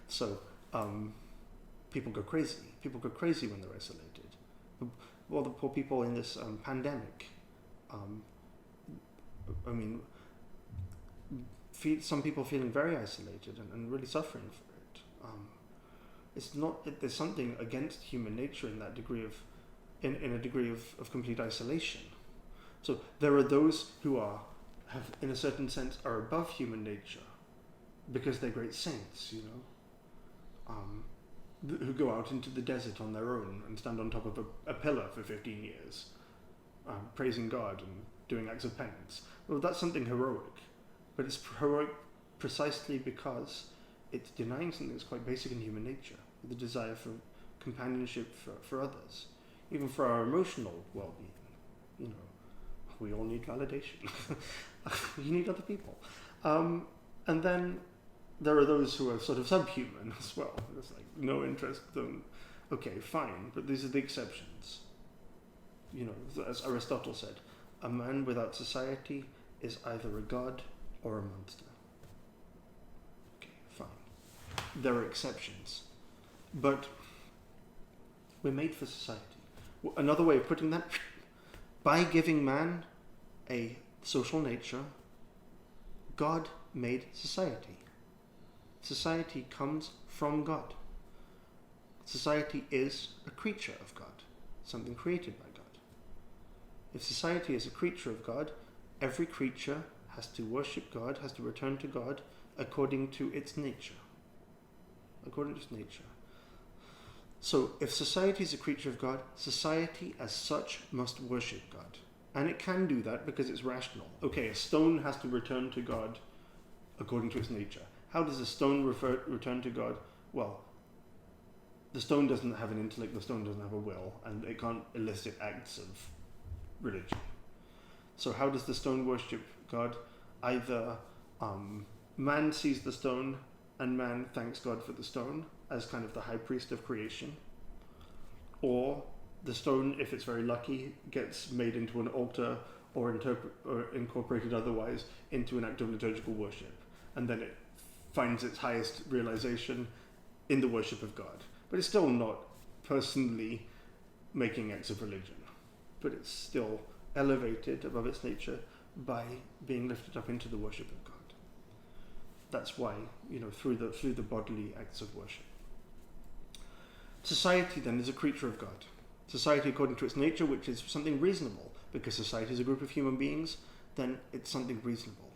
So, people go crazy. People go crazy when they're isolated. Well, the poor people in this pandemic, some people feeling very isolated and really suffering for it. There's something against human nature in that degree in a degree of complete isolation. So there are those who have, in a certain sense, are above human nature because they're great saints, who go out into the desert on their own and stand on top of a pillar for 15 years, praising God and doing acts of penance. Well, that's something heroic, but it's heroic precisely because it's denying something that's quite basic in human nature, the desire for companionship for others, even for our emotional well-being. We all need validation. You need other people. And then there are those who are sort of subhuman as well. There's no interest in them. Okay, fine, but these are the exceptions. As Aristotle said, a man without society is either a god or a monster. Okay, fine. There are exceptions. But we're made for society. Another way of putting that, by giving man a social nature, God made society. Society comes from God. Society is a creature of God, something created by God. If society is a creature of God, every creature has to worship God, has to return to God according to its nature. According to its nature. So, if society is a creature of God, society as such must worship God. And it can do that because it's rational. Okay, a stone has to return to God according to its nature. How does a stone return to God? Well, the stone doesn't have an intellect, the stone doesn't have a will, and it can't elicit acts of religion. So how does the stone worship God? Either man sees the stone and man thanks God for the stone as kind of the high priest of creation, or the stone, if it's very lucky, gets made into an altar or incorporated otherwise into an act of liturgical worship, and then it finds its highest realization in the worship of God. But it's still not personally making acts of religion, but it's still elevated above its nature by being lifted up into the worship of God. That's why, through the bodily acts of worship. Society then is a creature of God. Society according to its nature, which is something reasonable, because society is a group of human beings, then it's something reasonable.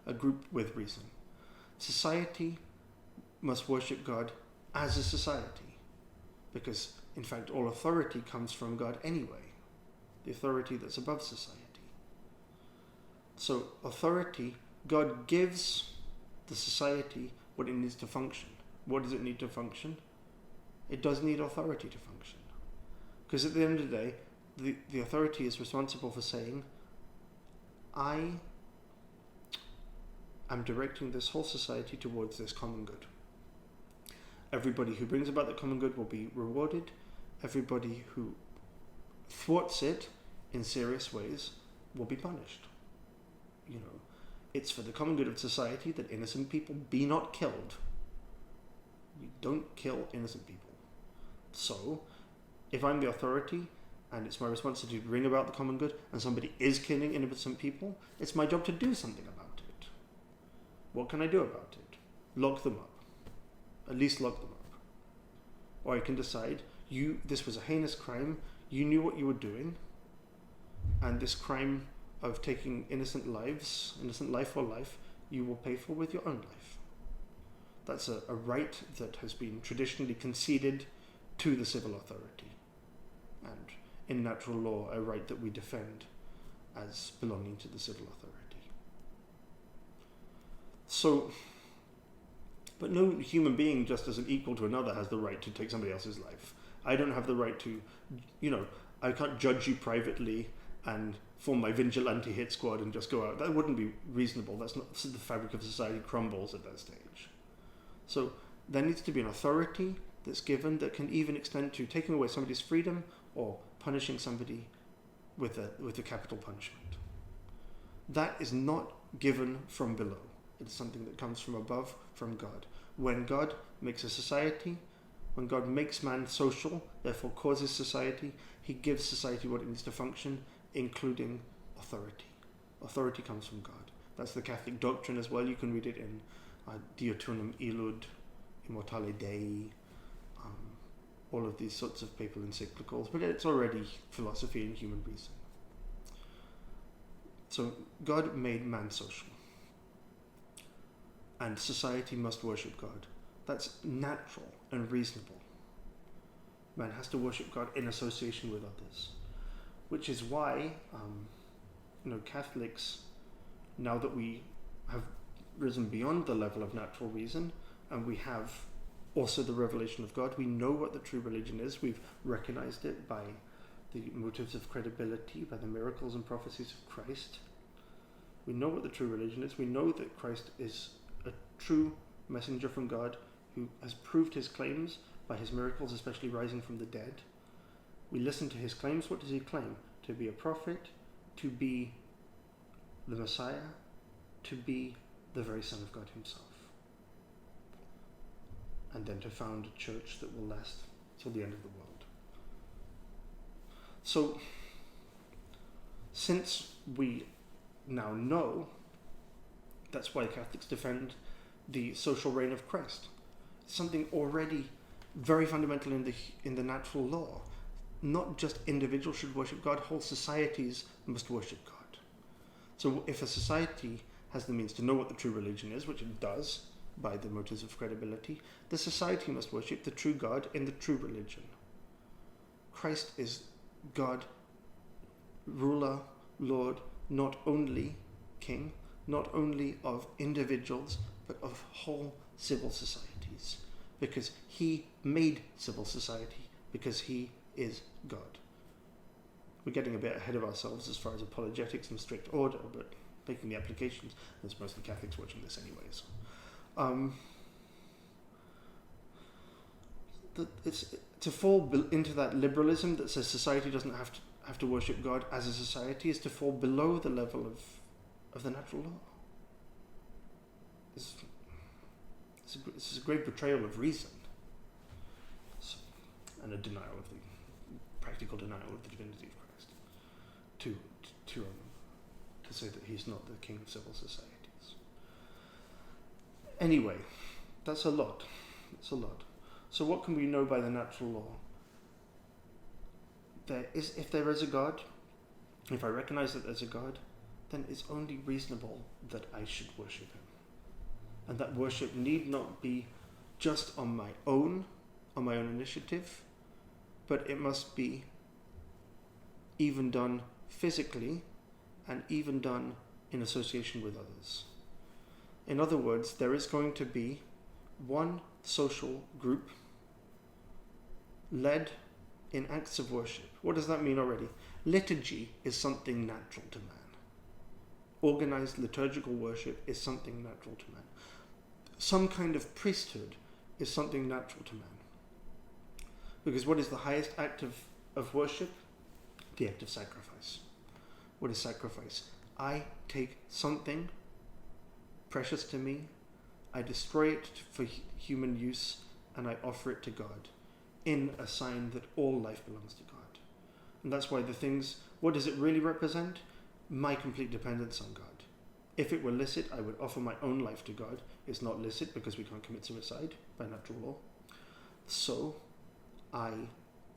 A group with reason. Society must worship God as a society, because in fact all authority comes from God anyway, the authority that's above society. So authority, God gives the society what it needs to function. What does it need to function? It does need authority to function. Because at the end of the day, the authority is responsible for saying, I am directing this whole society towards this common good. Everybody who brings about the common good will be rewarded. Everybody who thwarts it in serious ways will be punished. It's for the common good of society that innocent people be not killed. You don't kill innocent people. So, if I'm the authority and it's my responsibility to bring about the common good and somebody is killing innocent people, it's my job to do something about it. What can I do about it? Lock them up. At least lock them up. Or I can decide, this was a heinous crime, you knew what you were doing, and this crime of taking innocent life or life, you will pay for with your own life. That's a right that has been traditionally conceded to the civil authority, and in natural law, a right that we defend as belonging to the civil authority. So, but no human being, just as an equal to another, has the right to take somebody else's life. I don't have the right to, I can't judge you privately and form my vigilante hit squad and just go out. That wouldn't be reasonable. That's not, the fabric of society crumbles at that stage. So there needs to be an authority that's given that can even extend to taking away somebody's freedom or punishing somebody with a capital punishment. That is not given from below. It's something that comes from above, from God. When God makes a society, when God makes man social, therefore causes society, he gives society what it needs to function, including authority. Authority comes from God. That's the Catholic doctrine as well. You can read it in Diutunum Illud, Immortale Dei, all of these sorts of papal encyclicals, but it's already philosophy and human reason. So God made man social, and society must worship God. That's natural and reasonable. Man has to worship God in association with others, which is why Catholics, now that we have risen beyond the level of natural reason and we have also the revelation of God, we know what the true religion is. We've recognized it by the motives of credibility, by the miracles and prophecies of Christ. We know what the true religion is. We know that Christ is a true messenger from God who has proved his claims by his miracles, especially rising from the dead. We listen to his claims. What does he claim? To be a prophet, to be the Messiah, to be the very Son of God himself. And then to found a church that will last till the end of the world. So, since we now know, that's why Catholics defend the social reign of Christ. It's something already very fundamental in the natural law. Not just individuals should worship God, whole societies must worship God. So if a society has the means to know what the true religion is, which it does by the motives of credibility, the society must worship the true God in the true religion. Christ is God, ruler, Lord, not only king, not only of individuals, but of whole civil societies, because he made civil society, because he is God. We're getting a bit ahead of ourselves as far as apologetics and strict order, but making the applications, there's mostly Catholics watching this anyway, so it's to fall into that liberalism that says society doesn't have to worship God as a society is to fall below the level of the natural law. It's a great betrayal of reason, and a denial of the practical denial of the divinity of Christ. To say that he's not the king of civil societies. Anyway, that's a lot. It's a lot. So what can we know by the natural law? If there is a God, if I recognize that there's a God, then it's only reasonable that I should worship him. And that worship need not be just on my own initiative, but it must be even done physically and even done in association with others. In other words, there is going to be one social group led in acts of worship. What does that mean already? Liturgy is something natural to man. Organized liturgical worship is something natural to man. Some kind of priesthood is something natural to man. Because what is the highest act of worship? The act of sacrifice. What is sacrifice? I take something precious to me, I destroy it for human use, and I offer it to God in a sign that all life belongs to God. And that's why what does it really represent? My complete dependence on God. If it were licit, I would offer my own life to God. It's not licit because we can't commit suicide by natural law. So I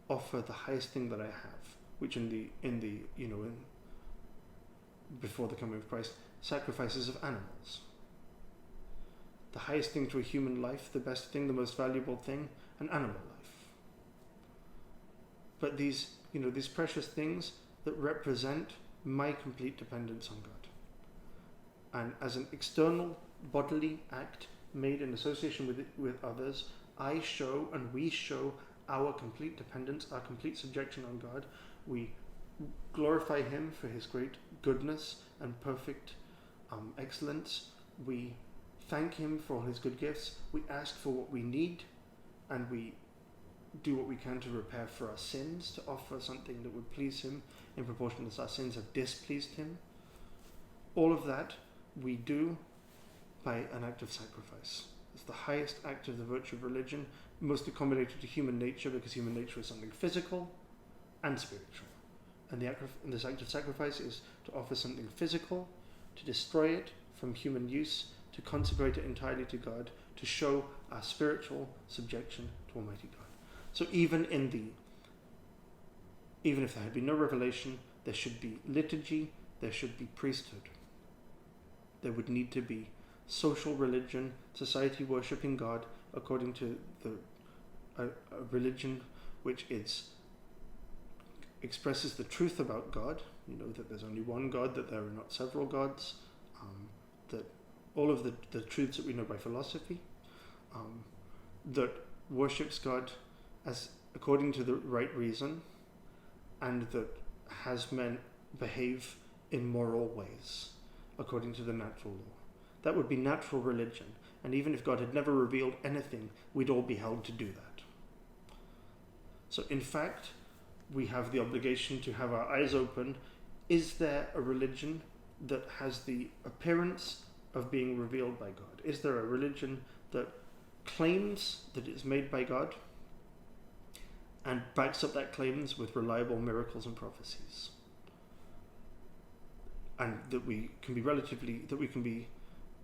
offer the highest thing that I have, which before the coming of Christ, sacrifices of animals. The highest thing to a human life, the best thing, the most valuable thing, an animal life. But these precious things that represent my complete dependence on God. And as an external bodily act made in association with others, I show and we show our complete dependence, our complete subjection on God. We glorify him for his great goodness and perfect excellence. We thank him for all his good gifts. We ask for what we need, and we do what we can to repair for our sins, to offer something that would please him in proportion as our sins have displeased him. All of that we do by an act of sacrifice. It's the highest act of the virtue of religion, most accommodated to human nature, because human nature is something physical and spiritual. And this act of sacrifice is to offer something physical, to destroy it from human use, to consecrate it entirely to God, to show our spiritual subjection to Almighty God. So even if there had been no revelation, there should be liturgy, there should be priesthood. There would need to be social religion, society worshipping God according to a religion which expresses the truth about God, that there's only one God, that there are not several gods, that all of the truths that we know by philosophy, that worships God as according to the right reason, and that has men behave in moral ways according to the natural law. That would be natural religion, and even if God had never revealed anything, we'd all be held to do that. So in fact, we have the obligation to have our eyes open. Is there a religion that has the appearance of being revealed by God? Is there a religion that claims that it's made by God and backs up that claims with reliable miracles and prophecies? And that we can be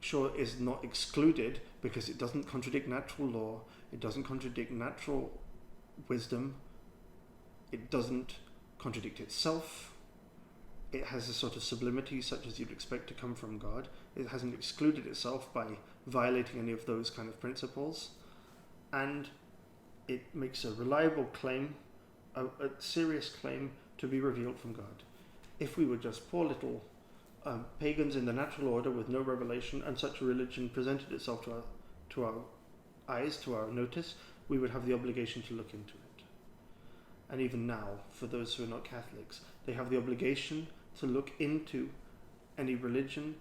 sure is not excluded because it doesn't contradict natural law, it doesn't contradict natural wisdom, it doesn't contradict itself, it has a sort of sublimity such as you'd expect to come from God, it hasn't excluded itself by violating any of those kind of principles, and it makes a reliable claim, a serious claim to be revealed from God. If we were just poor little pagans in the natural order with no revelation, and such a religion presented itself to our eyes, to our notice, we would have the obligation to look into it. And even now, for those who are not Catholics, they have the obligation to look into any religion,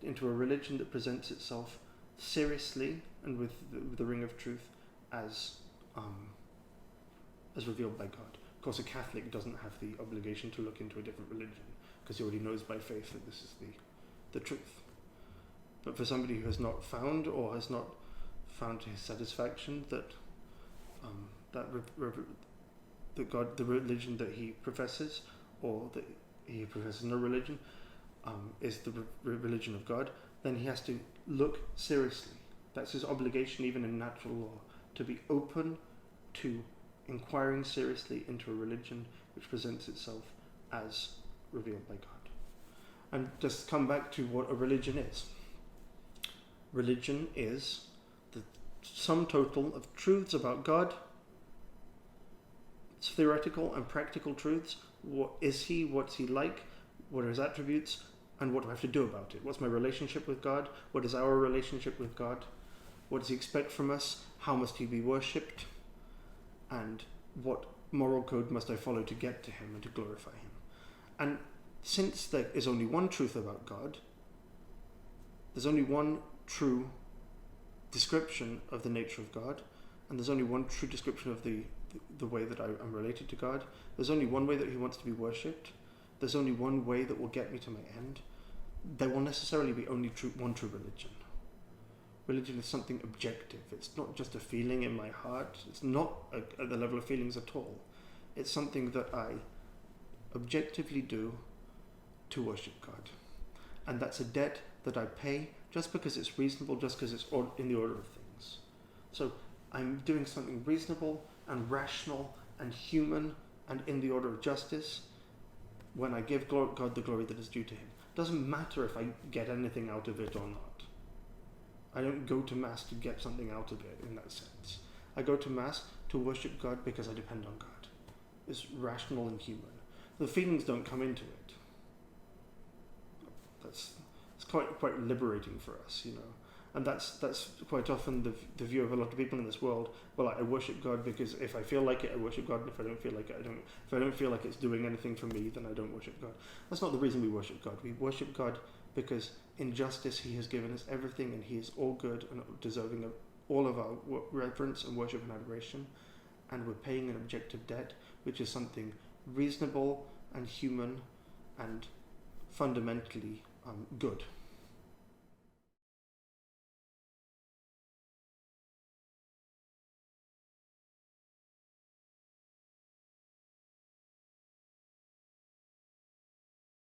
into a religion that presents itself seriously and with the ring of truth as revealed by God. Of course, a Catholic doesn't have the obligation to look into a different religion because he already knows by faith that this is the truth. But for somebody who has not found or has not found to his satisfaction that that God, the religion that he professes, or that he professes no religion, is the religion of God, then he has to look seriously. That's his obligation, even in natural law, to be open to inquiring seriously into a religion which presents itself as revealed by God. And just come back to what a religion is. Religion is the sum total of truths about God, theoretical and practical truths. What is he? What's he like? What are his attributes? And what do I have to do about it? What's my relationship with God? What is our relationship with God? What does he expect from us? How must he be worshipped? And what moral code must I follow to get to him and to glorify him? And since there is only one truth about God, there's only one true description of the nature of God, and there's only one true description of the way that I'm related to God. There's only one way that he wants to be worshipped. There's only one way that will get me to my end. There will necessarily be only one true religion. Religion is something objective. It's not just a feeling in my heart. It's not at the level of feelings at all. It's something that I objectively do to worship God. And that's a debt that I pay just because it's reasonable, just because it's in the order of things. So I'm doing something reasonable and rational and human and in the order of justice when I give God the glory that is due to him. Doesn't matter if I get anything out of it or not. I don't go to Mass to get something out of it in that sense. I go to Mass to worship God because I depend on God. It's rational and human. The feelings don't come into it. It's quite liberating for us, you know. And that's quite often the view of a lot of people in this world. Well, I worship God because if I feel like it, I worship God, and if I don't feel like it, I don't. If I don't feel like it's doing anything for me, then I don't worship God. That's not the reason we worship God. We worship God because in justice he has given us everything, and he is all good and deserving of all of our reverence and worship and adoration, and we're paying an objective debt, which is something reasonable and human and fundamentally good.